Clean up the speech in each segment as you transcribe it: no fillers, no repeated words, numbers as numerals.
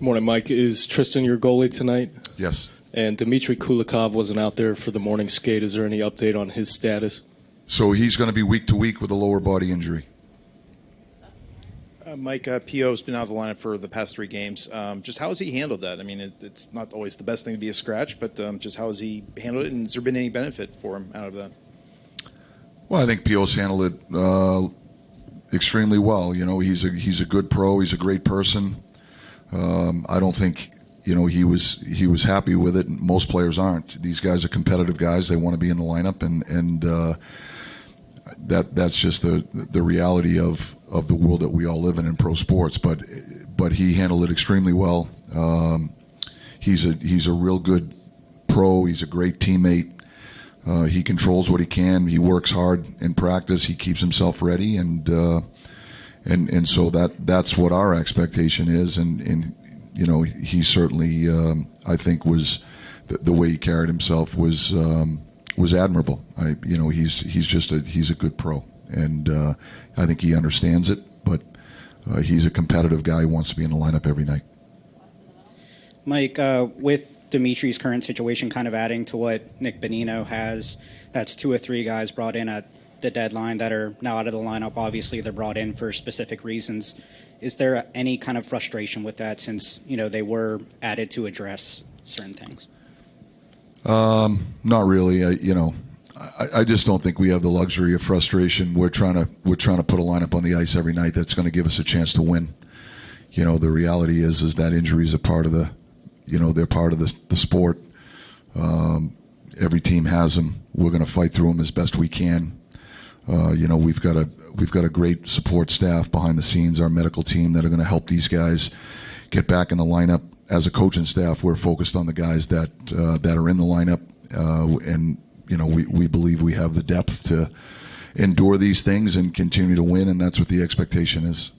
Morning, Mike. Is Tristan your goalie tonight? Yes. And Dmitry Kulikov wasn't out there for the morning skate. Is there any update on his status? So he's going to be week to week with a lower body injury. Mike, P.O.'s been out of the lineup for the past 3 games. Just how has he handled that? I mean, it's not always the best thing to be a scratch, but just how has he handled it, and has there been any benefit for him out of that? Well, I think P.O.'s handled it extremely well. You know, he's a good pro. He's a great person. I don't think he was happy with it. Most players aren't. These guys are competitive guys. They want to be in the lineup, and that's just the reality of the world that we all live in pro sports. But he handled it extremely well. He's a real good pro. He's a great teammate. He controls what he can. He works hard in practice. He keeps himself ready, and so that's what our expectation is. And he certainly I think was the way he carried himself was admirable. He's a good pro, and I think he understands it. But he's a competitive guy who wants to be in the lineup every night. Mike, with Dimitri's current situation kind of adding to what Nick Bonino has, that's 2 or 3 guys brought in at the deadline that are now out of the lineup. Obviously, they're brought in for specific reasons. Is there any kind of frustration with that since, they were added to address certain things? Not really. I just don't think we have the luxury of frustration. We're trying to put a lineup on the ice every night that's going to give us a chance to win. The reality is that injuries are part of they're part of the sport. Every team has them. We're going to fight through them as best we can. We've got a great support staff behind the scenes, our medical team, that are going to help these guys get back in the lineup. As a coaching staff, we're focused on the guys that are in the lineup, and we believe we have the depth to endure these things and continue to win, and that's what the expectation is.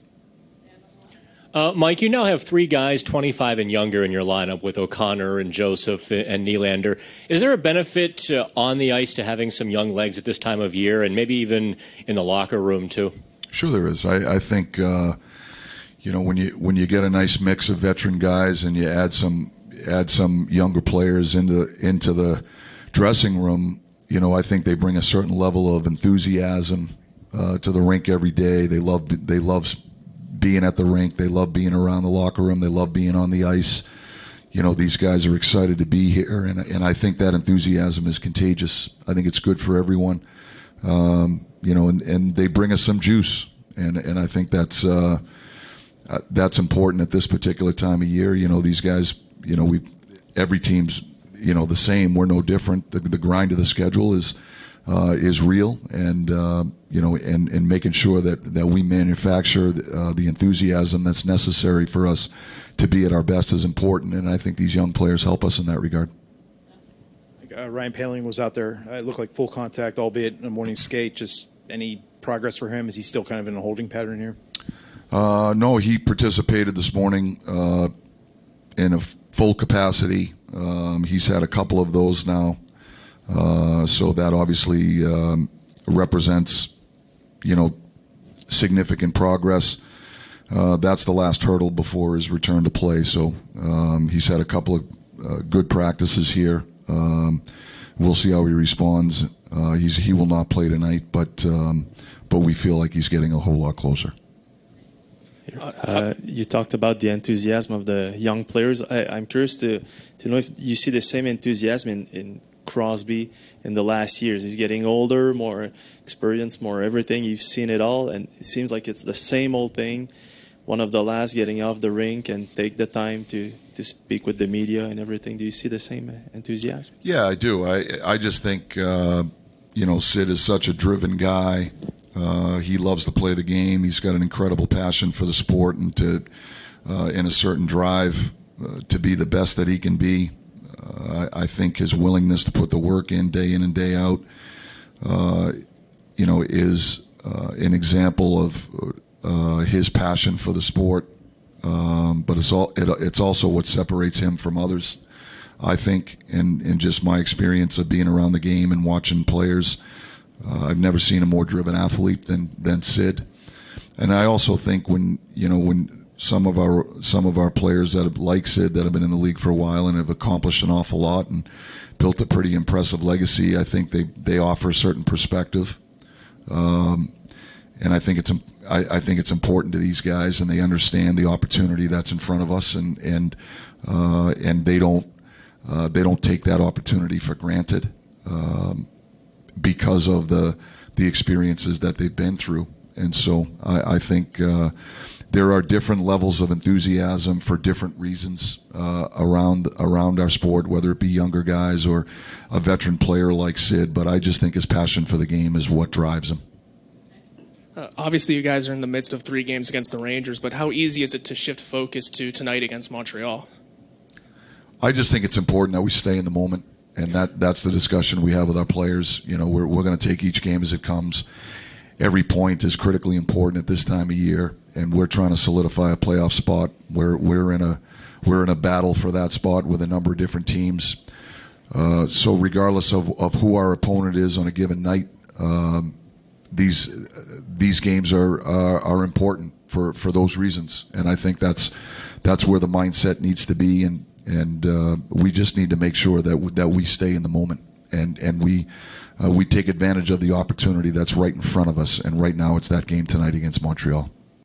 Mike, you now have 3 guys 25 and younger in your lineup with O'Connor and Joseph and Nylander. Is there a benefit on the ice to having some young legs at this time of year, and maybe even in the locker room too? Sure, there is. I think when you get a nice mix of veteran guys and you add some younger players into the dressing room, I think they bring a certain level of enthusiasm to the rink every day. They love being at the rink. They love being around the locker room. They love being on the ice. These guys are excited to be here, and I think that enthusiasm is contagious. I think it's good for everyone. And they bring us some juice, and I think that's important at this particular time of year. These guys, every team's, the same. We're no different. The grind of the schedule is real, and and making sure that we manufacture the enthusiasm that's necessary for us to be at our best is important, and I think these young players help us in that regard. Ryan Poehling was out there. It looked like full contact, albeit in a morning skate. Just any progress for him? Is he still kind of in a holding pattern here? No, he participated this morning in a full capacity. He's had a couple of those now. So that obviously represents, significant progress. That's the last hurdle before his return to play. So he's had a couple of good practices here. We'll see how he responds. He will not play tonight, but we feel like he's getting a whole lot closer. You talked about the enthusiasm of the young players. I'm curious to know if you see the same enthusiasm in Crosby in the last years. He's getting older, more experience, more everything. You've seen it all, and it seems like it's the same old thing. One of the last getting off the rink and take the time to speak with the media and everything. Do you see the same enthusiasm? Yeah, I do. I just think, Sid is such a driven guy. He loves to play the game. He's got an incredible passion for the sport and and a certain drive to be the best that he can be. I think his willingness to put the work in and day out, is an example of his passion for the sport. But it's also what separates him from others. I think, in just my experience of being around the game and watching players, I've never seen a more driven athlete than Sid. And I also think when some of our players that have, like Sid, that have been in the league for a while and have accomplished an awful lot and built a pretty impressive legacy. I think they offer a certain perspective, and I think it's important to these guys, and they understand the opportunity that's in front of us, and they don't take that opportunity for granted because of the experiences that they've been through. And so I think there are different levels of enthusiasm for different reasons around our sport, whether it be younger guys or a veteran player like Sid. But I just think his passion for the game is what drives him. Obviously, you guys are in the midst of 3 games against the Rangers, but how easy is it to shift focus to tonight against Montreal? I just think it's important that we stay in the moment, and that's the discussion we have with our players. You know, we're going to take each game as it comes. Every point is critically important at this time of year, and we're trying to solidify a playoff spot. We're in a battle for that spot with a number of different teams. So regardless of who our opponent is on a given night, these games are important for those reasons, and I think that's where the mindset needs to be, and we just need to make sure that we stay in the moment, and we take advantage of the opportunity that's right in front of us, and right now it's that game tonight against Montreal.